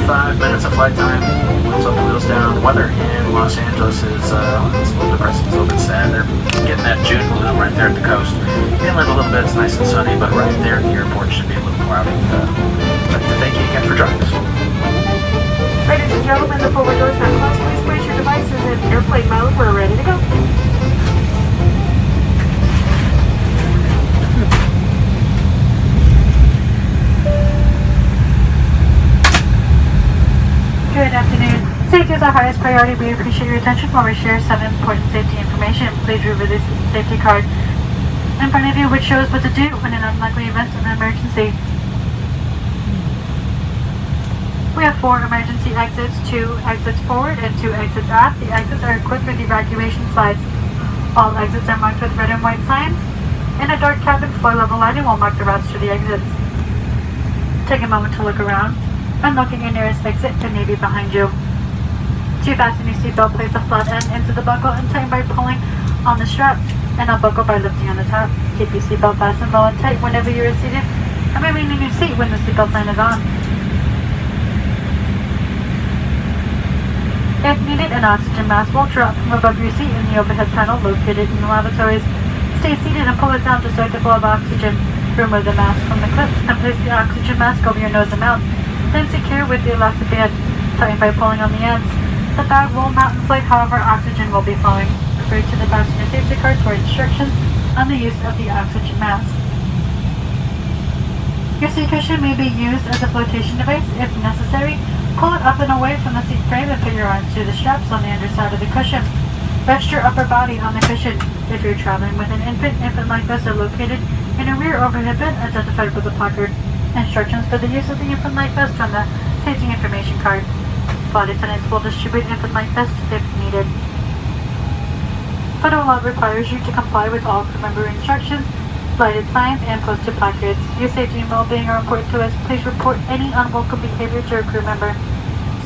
45 minutes of flight time. Wheels up, wheels down. Weather in Los Angeles is it's a little depressing, it's a little bit sad. They're getting that June bloom right there at the coast. Inland a little bit, it's nice and sunny, but right there at the airport should be a little cloudy. But thank you again for joining us. Ladies and gentlemen, the forward doors are closed. Please place your devices in airplane mode. We're ready to go. Good afternoon. Safety is our highest priority. We appreciate your attention while we share some important safety information. Please review this safety card in front of you, which shows what to do when an unlikely event of an emergency. We have 4 emergency exits, 2 exits forward and 2 exits aft. The exits are equipped with evacuation slides. All exits are marked with red and white signs, and a dark cabin floor level lighting will mark the routes to the exits. Take a moment to look around. Unlocking your nearest exit, it may be behind you. To fasten your seatbelt, place the flat end into the buckle and tighten by pulling on the strap, and unbuckle by lifting on the top. Keep your seatbelt fastened low and tight whenever you are seated, and remain in your seat when the seatbelt sign is on. If needed, an oxygen mask will drop from above your seat in the overhead panel located in the lavatories. Stay seated and pull it down to start the flow of oxygen. Remove the mask from the clip and place the oxygen mask over your nose and mouth. Then secure with the elastic band, tighten by pulling on the ends. The bag will not inflate, however, oxygen will be flowing. Refer to the passenger safety card for instructions on the use of the oxygen mask. Your seat cushion may be used as a flotation device if necessary. Pull it up and away from the seat frame and put your arms through the straps on the underside of the cushion. Rest your upper body on the cushion. If you're traveling with an infant, infant-like vests are located in a rear overhead bin identified with a placard. Instructions for the use of the infant-like vest on the safety information card. Flight attendants will distribute infant-like vests if needed. Photo law requires you to comply with all crew member instructions, lighted signs, and posted placards. Your safety and well-being are important to us. Please report any unwelcome behavior to a crew member.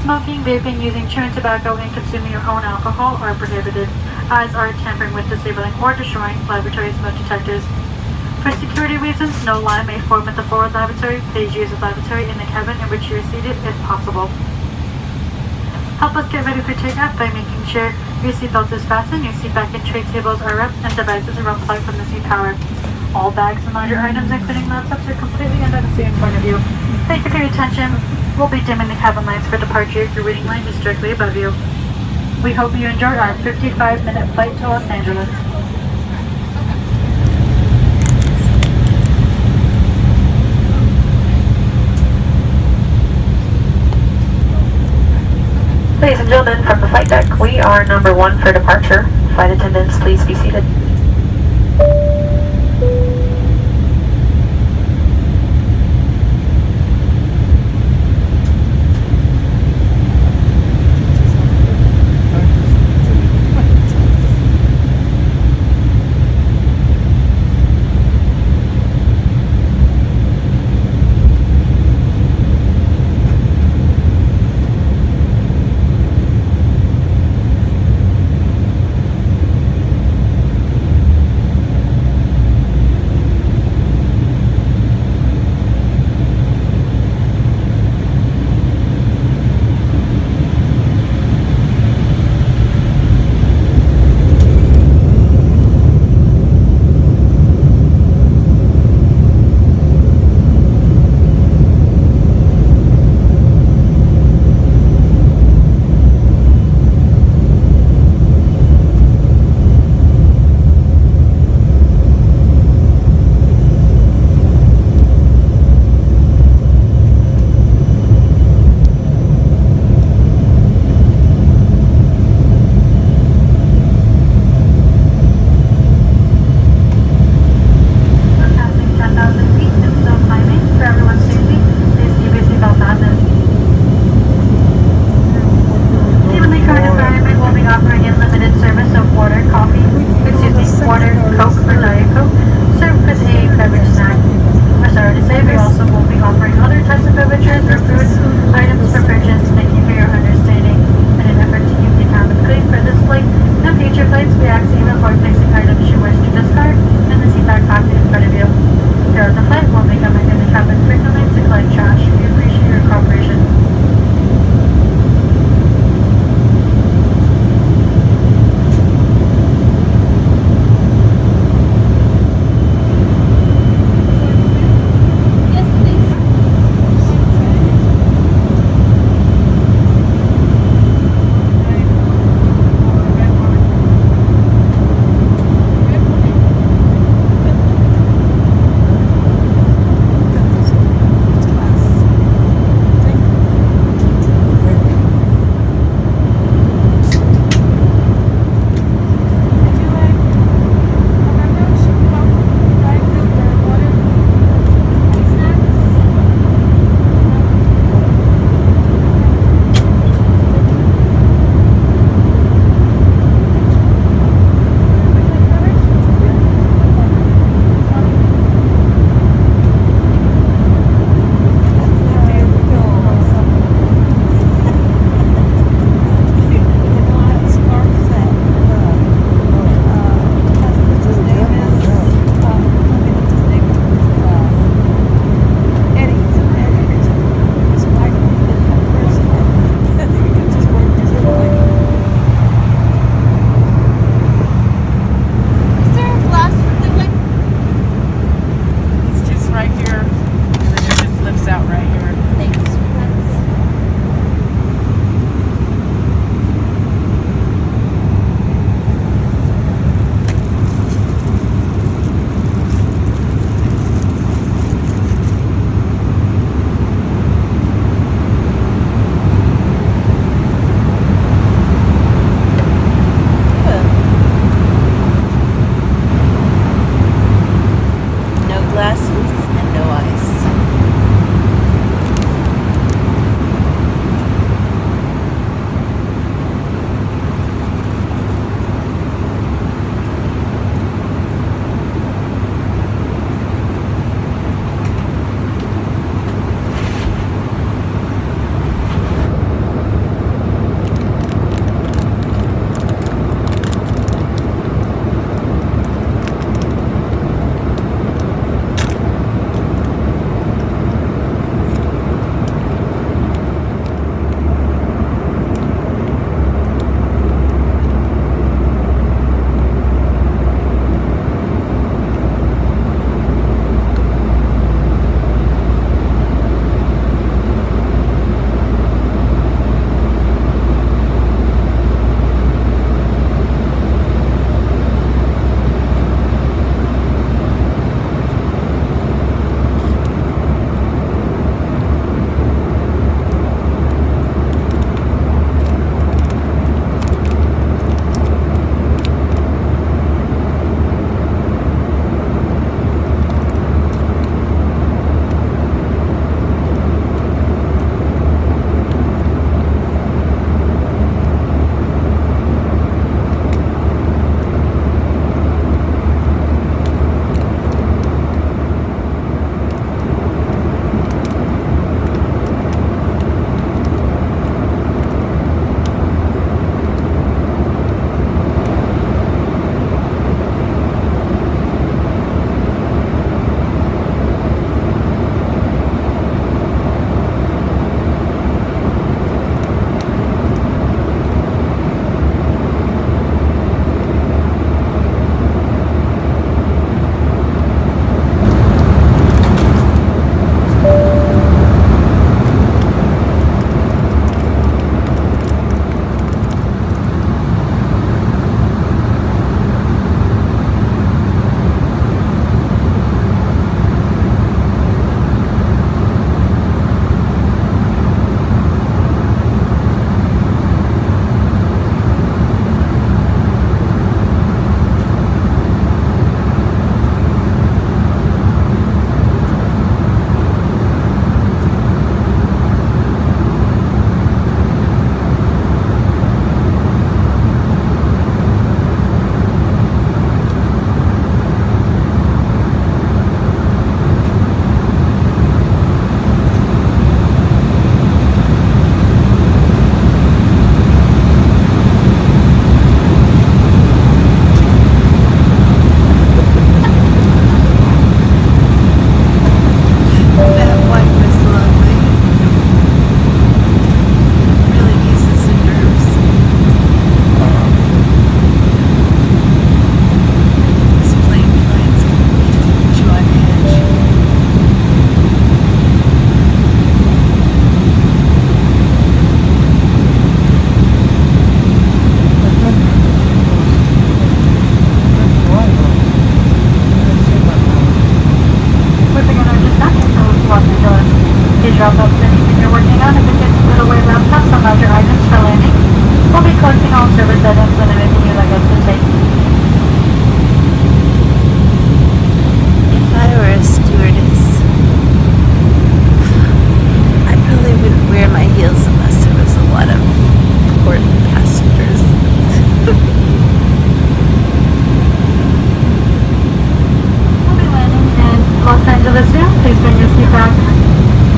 Smoking, vaping, using chewing tobacco, and consuming your own alcohol are prohibited, as are tampering with, disabling, or destroying laboratory smoke detectors. For security reasons, no line may form at the forward lavatory. Please use the lavatory in the cabin in which you are seated if possible. Help us get ready for takeoff by making sure your seatbelt is fastened, your seat back and tray tables are up, and devices are unplugged from the seat power. All bags and larger items, including laptops, are completely under the seat in front of you. Thank you for your attention. We'll be dimming the cabin lights for departure. Your waiting line is directly above you. We hope you enjoy our 55-minute flight to Los Angeles. Ladies and gentlemen, from the flight deck, we are number 1 for departure. Flight attendants, please be seated. Los Angeles. Please drop off anything you're working on. If it gets put away laptops and larger items for landing. We'll be collecting all service items and anything you'd like us to take. If I were a stewardess, I probably wouldn't wear my heels unless there was a lot of important passengers. We'll be landing in Los Angeles soon. Please bring your seat back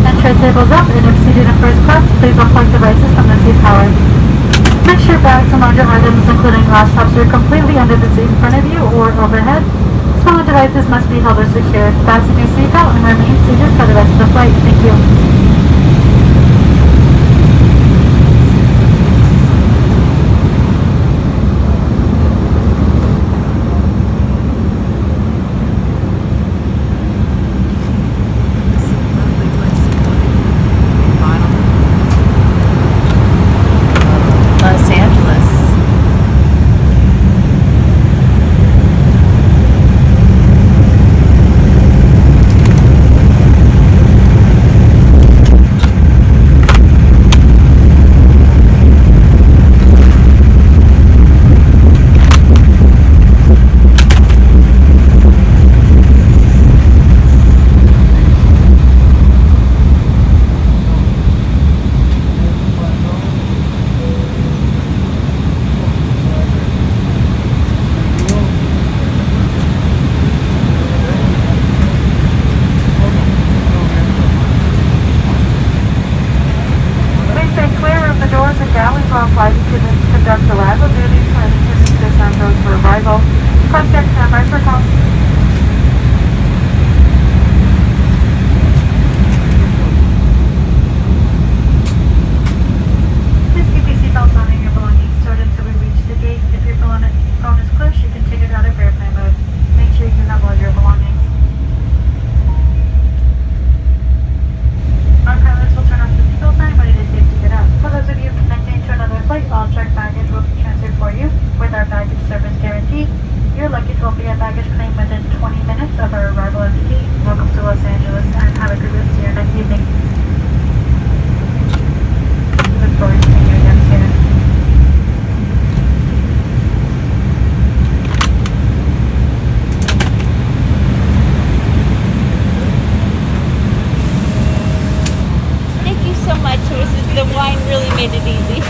and tray tables up. And if seated in first class, please unplug devices from the seat power. Make sure bags and larger items, including laptops, are completely under the seat in front of you or overhead. Smaller devices must be held or secured. Fasten your seatbelt and remain seated for the rest of the flight. Thank you. Los Angeles. Please stay clear of the doors and galleys while flight attendants conduct arrival duties when attendants disarm those for arrival. Contact standby for call. Please keep your seatbelts on and your belongings stored until we reach the gate. If your phone is closed, you can take it out of airplane mode. Make sure you have all your belongings. Our pilots will turn off the seatbelt sign when it is safe to get out. For those of you connecting to another flight, all checked baggage will be transferred for you with our baggage service guarantee. Your luggage will be a baggage claim within 20 minutes of our arrival at the gate. Welcome to Los Angeles and have a good rest of your next evening. Look forward to seeing you again soon. Thank you so much. The wine really made it easy.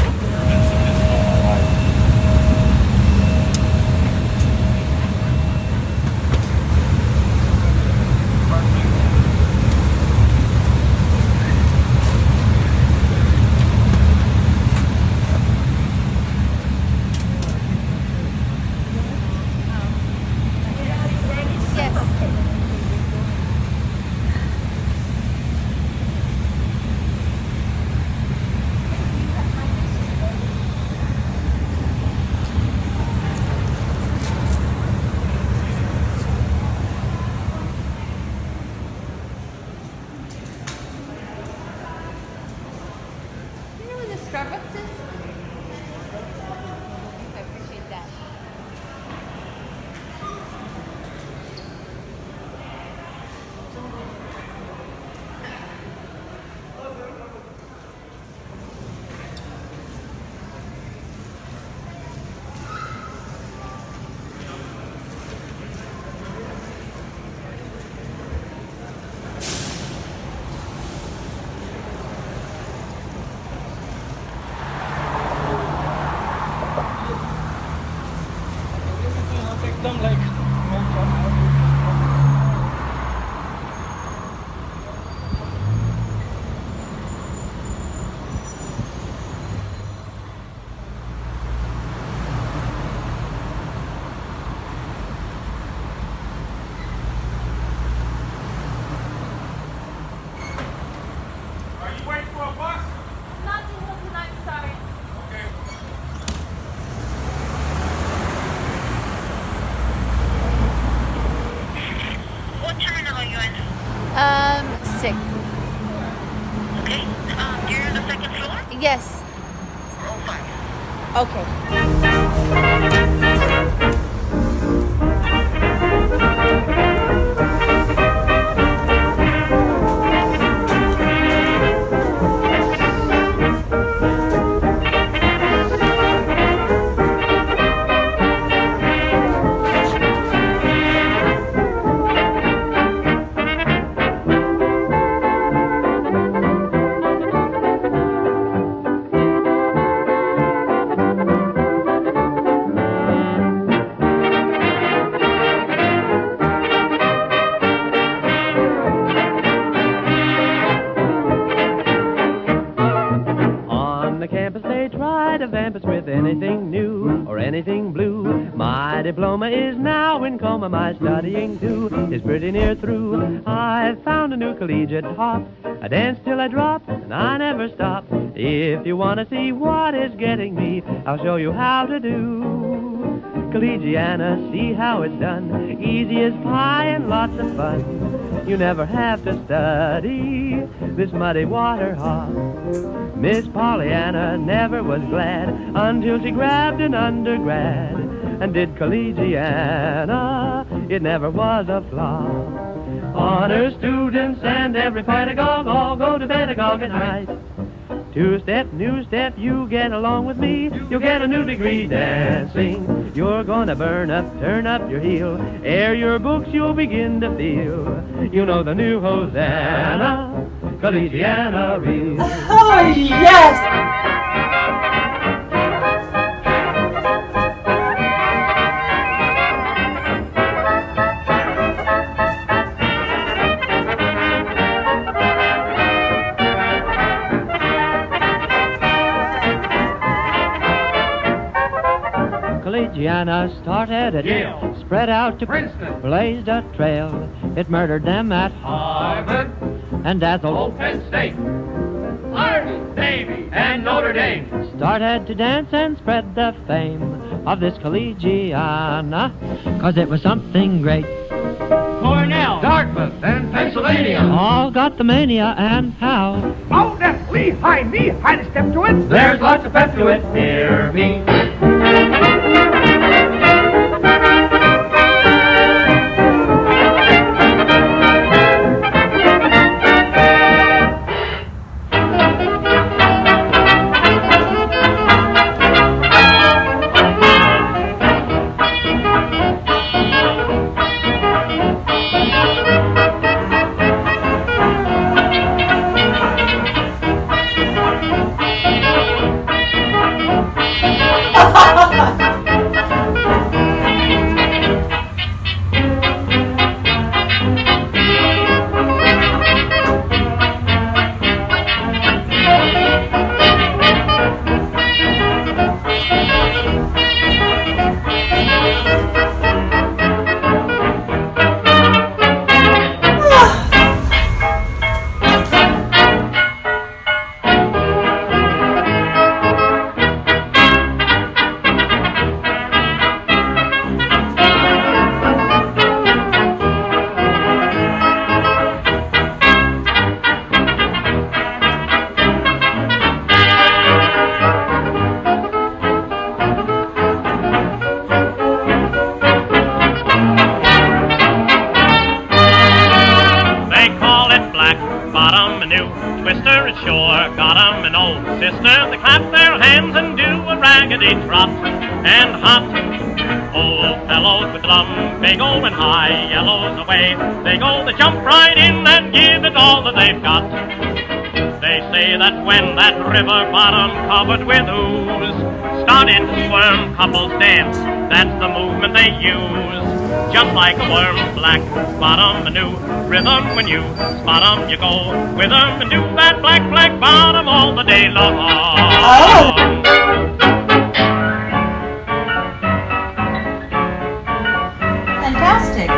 You know where the Starbucks is? I appreciate that. Sick. Okay. You're on the second floor? Yes. Oh, fine. Okay. vampus with anything new or anything blue. My diploma is now in coma, my studying too is pretty near through. I've found a new collegiate hop, I dance till I drop, and I never stop. If you want to see what is getting me, I'll show you how to do Collegiana, see how it's done. Easy as pie and lots of fun. You never have to study this muddy water hop. Miss Pollyanna never was glad until she grabbed an undergrad and did Collegiana. It never was a flop. Honor students and every pedagogue all go to pedagogue at night. Two-step, new step, you get along with me, you'll get a new degree dancing. You're gonna burn up, turn up your heel, air your books, you'll begin to feel. You know the new Hosanna, Collegiana reel. Oh, yes! Collegiana started at Yale, spread out to Princeton, blazed a trail. It murdered them at Harvard, and dazzled Old Penn State, Army, Navy, and Notre Dame. started to dance and spread the fame of this Collegiana, 'cause it was something great. Cornell, Dartmouth, and Pennsylvania. All got the mania, and how Oh, that's Lehigh, knee-high to step to it. there's lots of pep to it. Hear me. Twister is sure got 'em an old sister. They clap their hands and do a raggedy trot and hop. Old fellows with lumbago and high yellows away, they go, they jump right in and give it all that they've got. They say that when that river bottom covered with ooze started to squirm, couples dance, that's the movement they use. Just like a worm, black bottom, a new rhythm. When you spot 'em, you go with 'em and do that black, black bottom all the day long. Oh. Fantastic.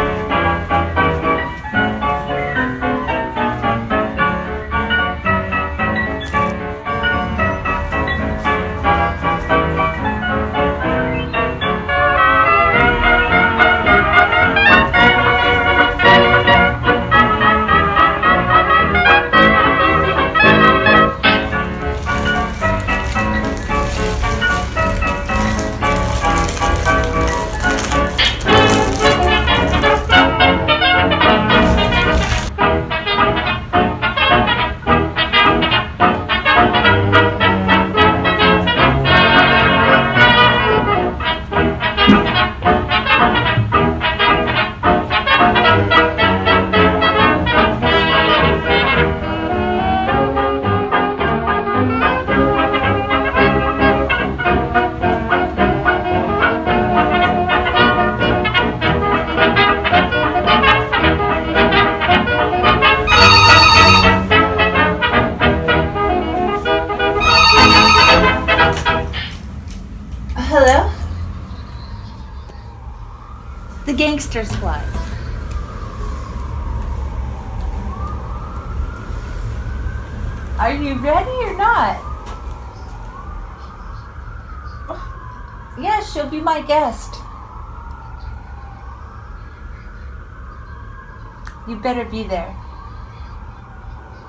Gangster Squad. Are you ready or not? Yes, she'll be my guest. You better be there.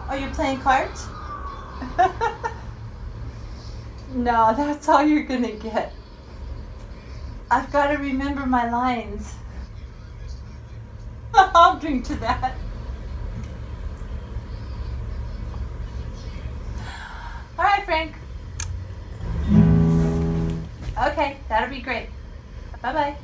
Are you playing cards? No, that's all you're gonna get. I've got to remember my lines. I'll drink to that. All right, Frank. Okay, that'll be great. Bye-bye.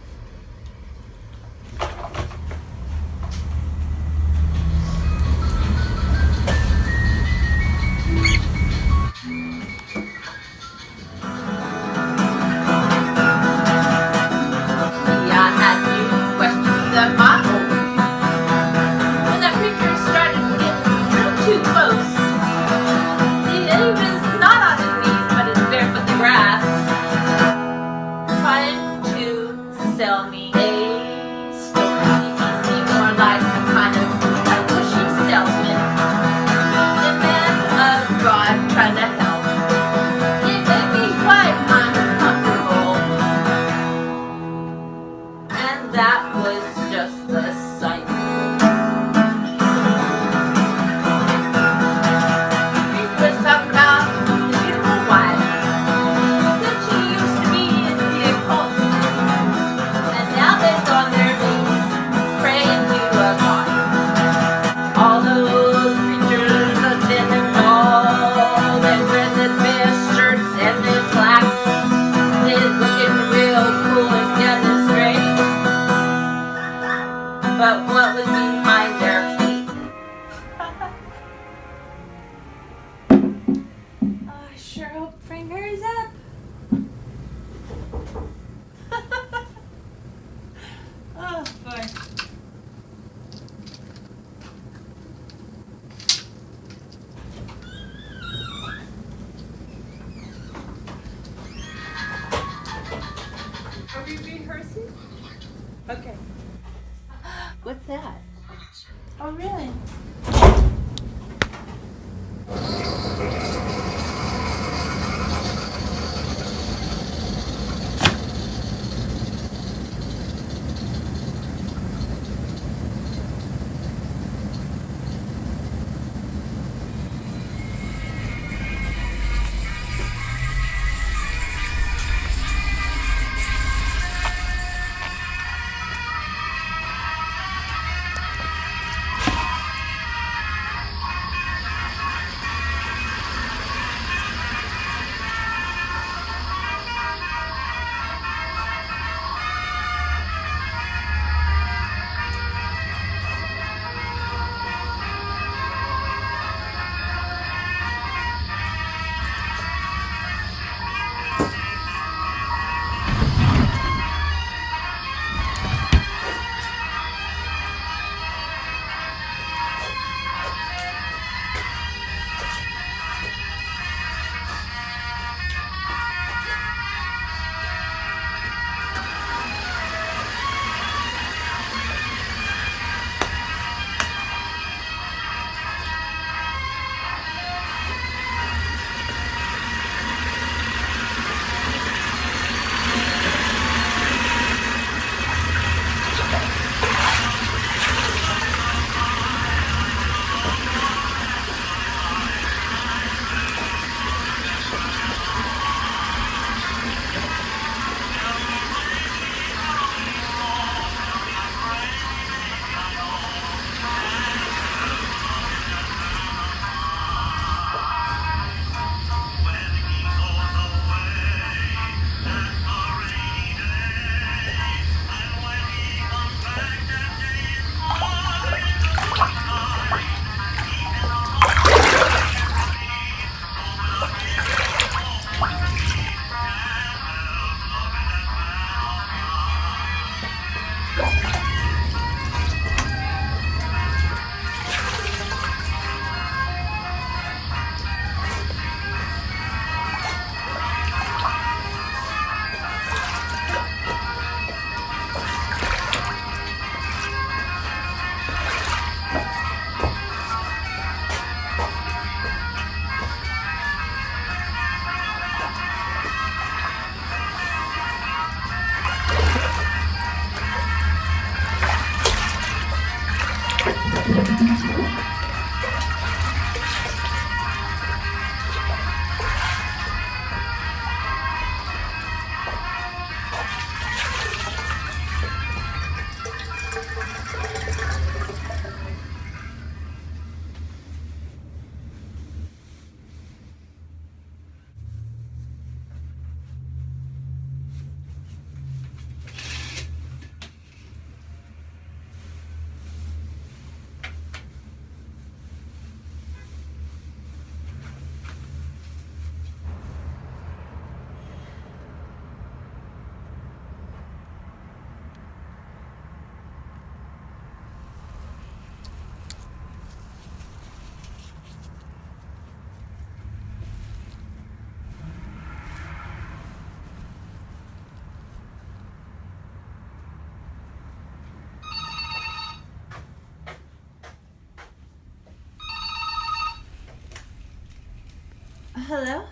Hello?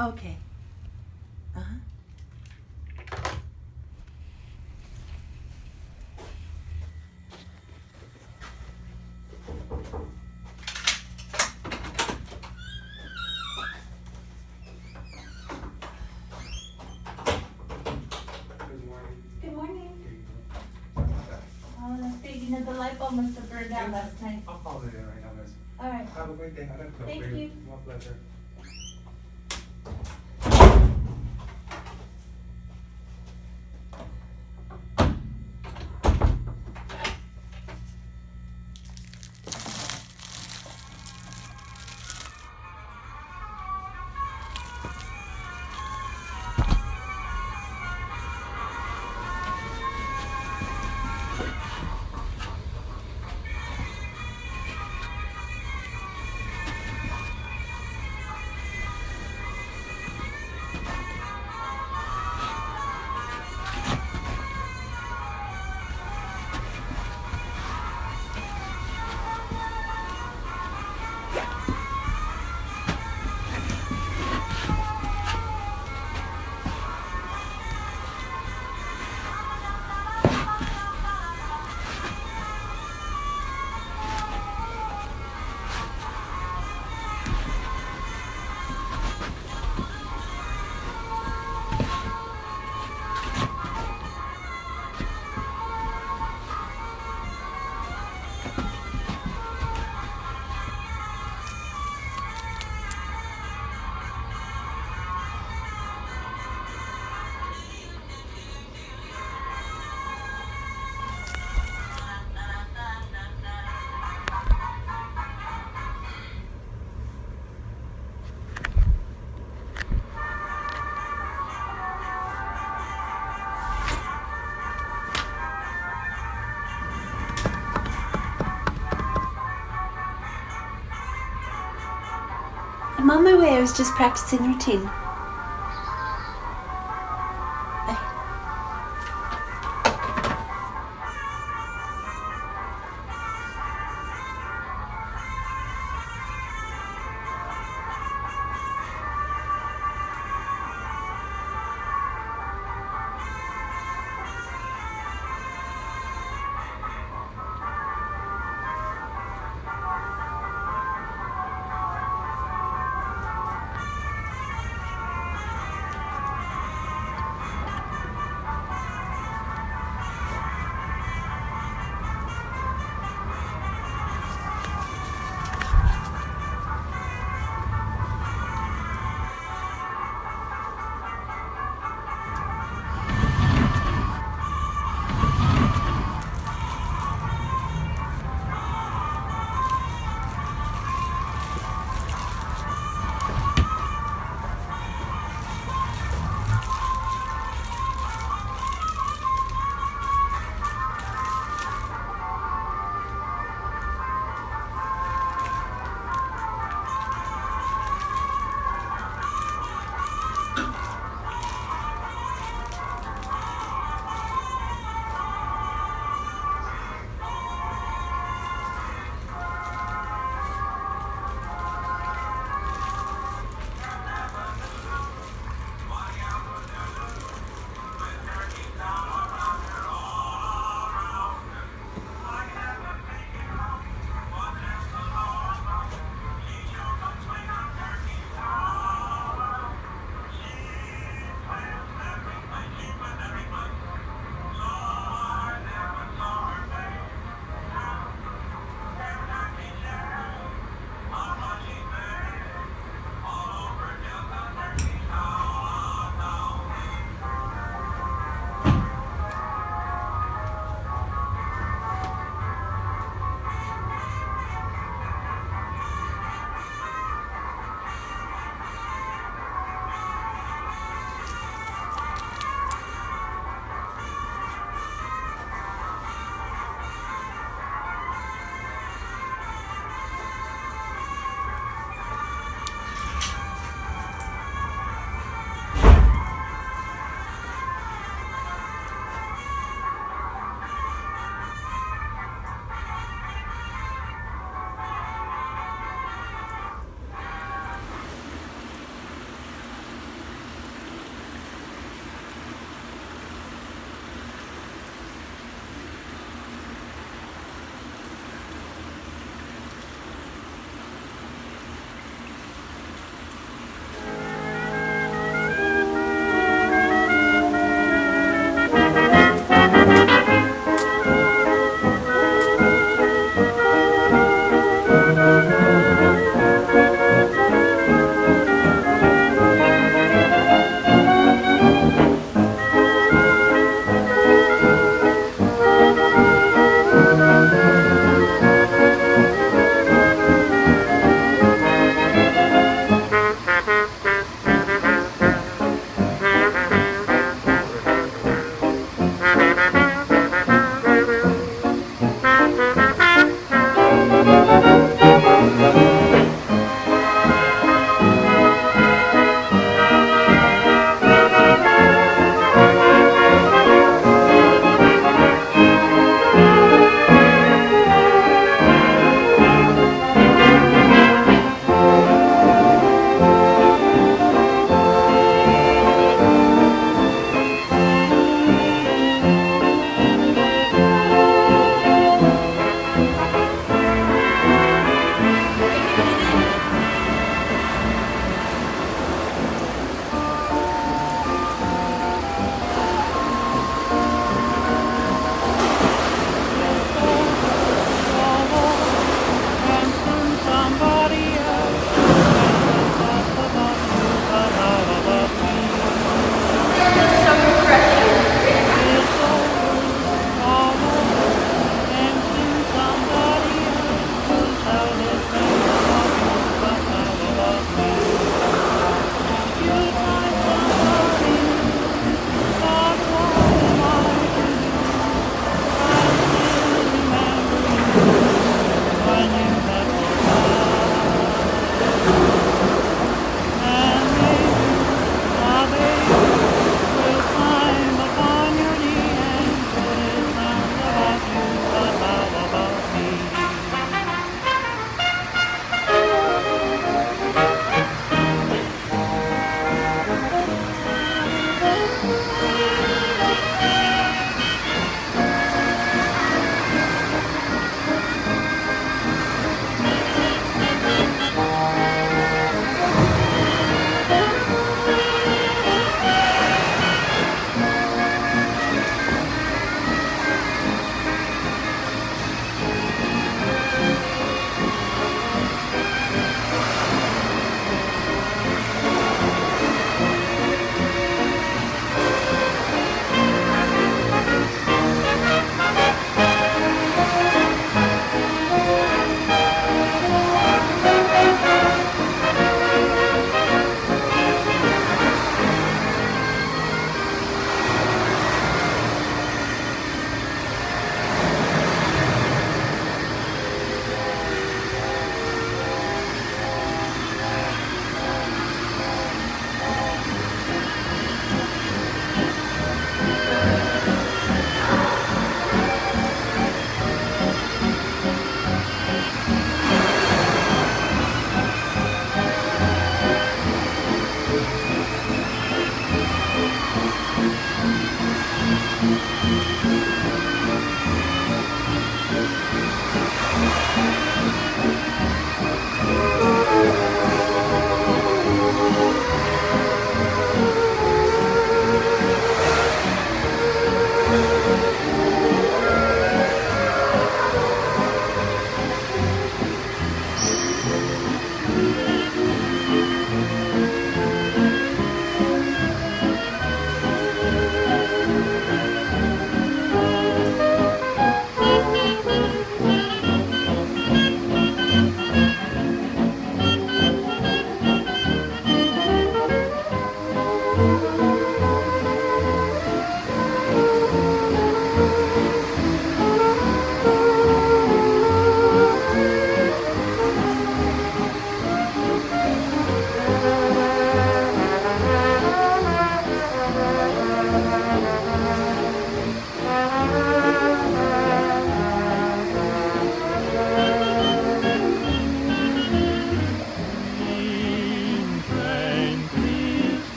Okay. Uh-huh. Good morning. You know, the light bulb must have burned out last night. I'll call it in right now, miss. All right. Have a great day. I got a cook Thank for you. My pleasure. I'm on my way. I was just practicing routine.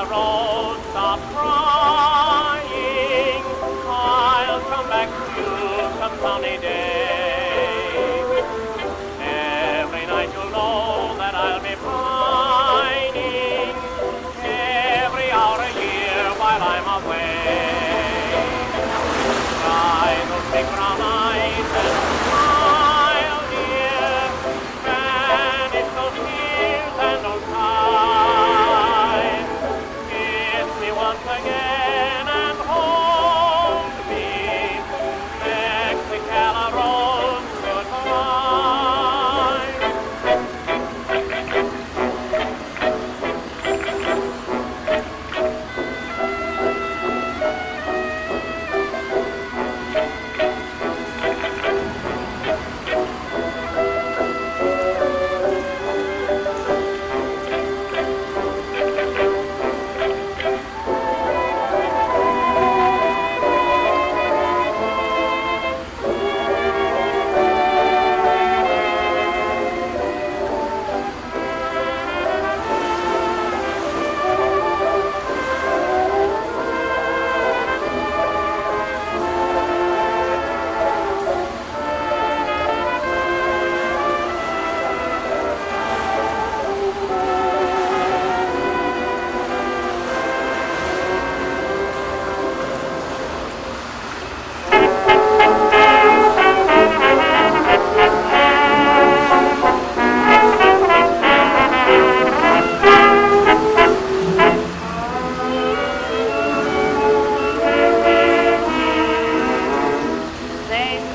road stops crying, I'll come back to you some sunny day. Every night you'll know that I'll be pining, every hour a year while I'm away. Dry those big brown eyes and smile, dear, banish those tears and don't cry. Kiss me once again and hold me, Mexicana Rose, goodbye.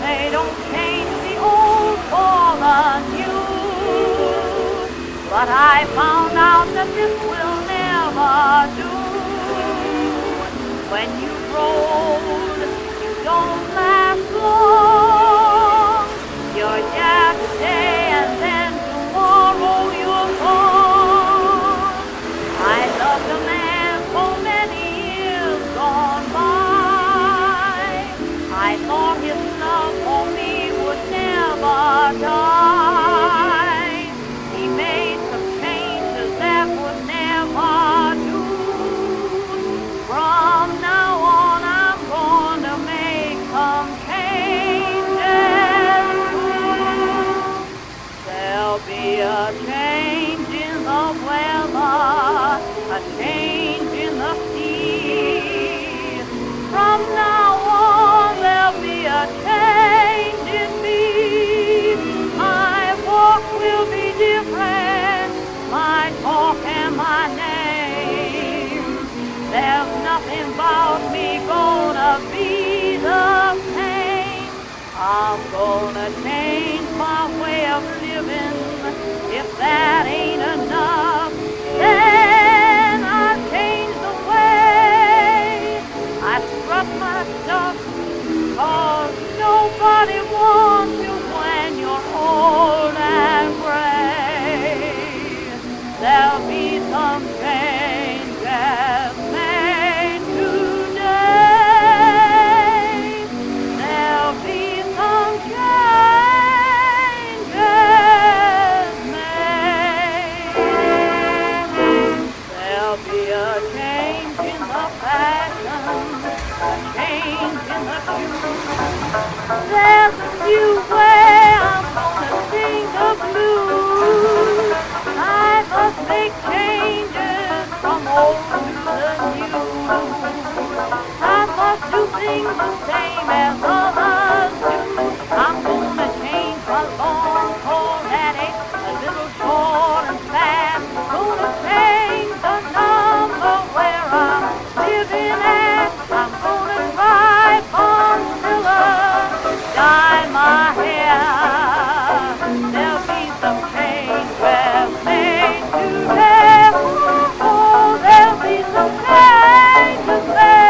They don't change the old for the new, but I found out that this will never do. When you've rolled, you don't last long. You're here today and then tomorrow you're gone. I loved a man for many years gone by. I thought his love for me would never die. He made some changes that would never do. From now on I'm going to make some changes. There'll be a change in the weather, a change in the sea. From now on there'll be a change in me. My walk will be different, my talk and my name. There's nothing about me gonna be the same. I'm gonna change my way of living. If that ain't enough, then I'll change the way I scrub my stuff. 'Cause nobody wants you when you're old and gray. There'll be some changes made today. There'll be some changes made. There'll be a change in the fashion, a change in the tune. There's a new way I'm gonna sing the blues. I must make changes from old to the new. I must do things the same as others do. I'm gonna change my long haul daddy, a little short and fast. Gonna change the number where I'm living at. I'm gonna try concealer, dye my hair. There'll be some changes made today. Oh, there'll be some changes made.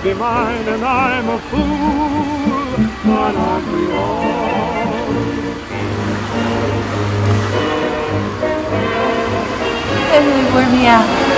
be mine, and I'm a fool, but aren't we all? That really wore me out.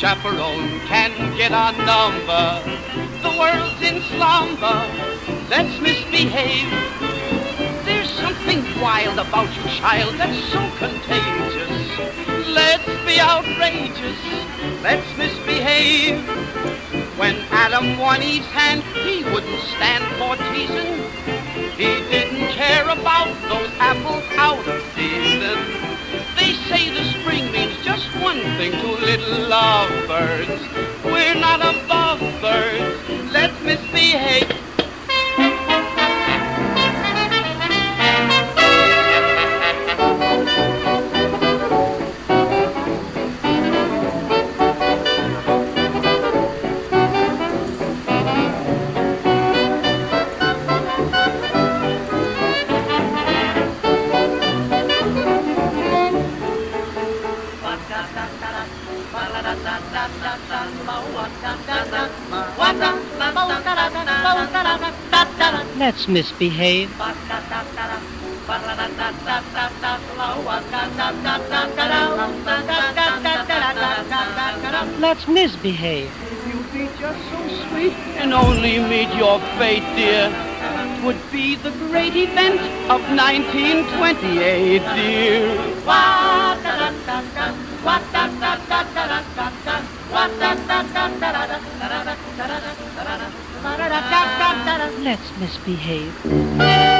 chaperone can get our number. The world's in slumber, let's misbehave. There's something wild about you, child, that's so contagious. Let's be outrageous, let's misbehave. When Adam won Eve's hand, he wouldn't stand for teasing. He didn't care about those apples out of season. They say the spring means just one thing to little lovebirds. We're not above birds. Let's misbehave. Let's misbehave. Let's misbehave. You'd be just so sweet and only meet your fate, dear. 'Twould be the great event of 1928, dear. Let's misbehave.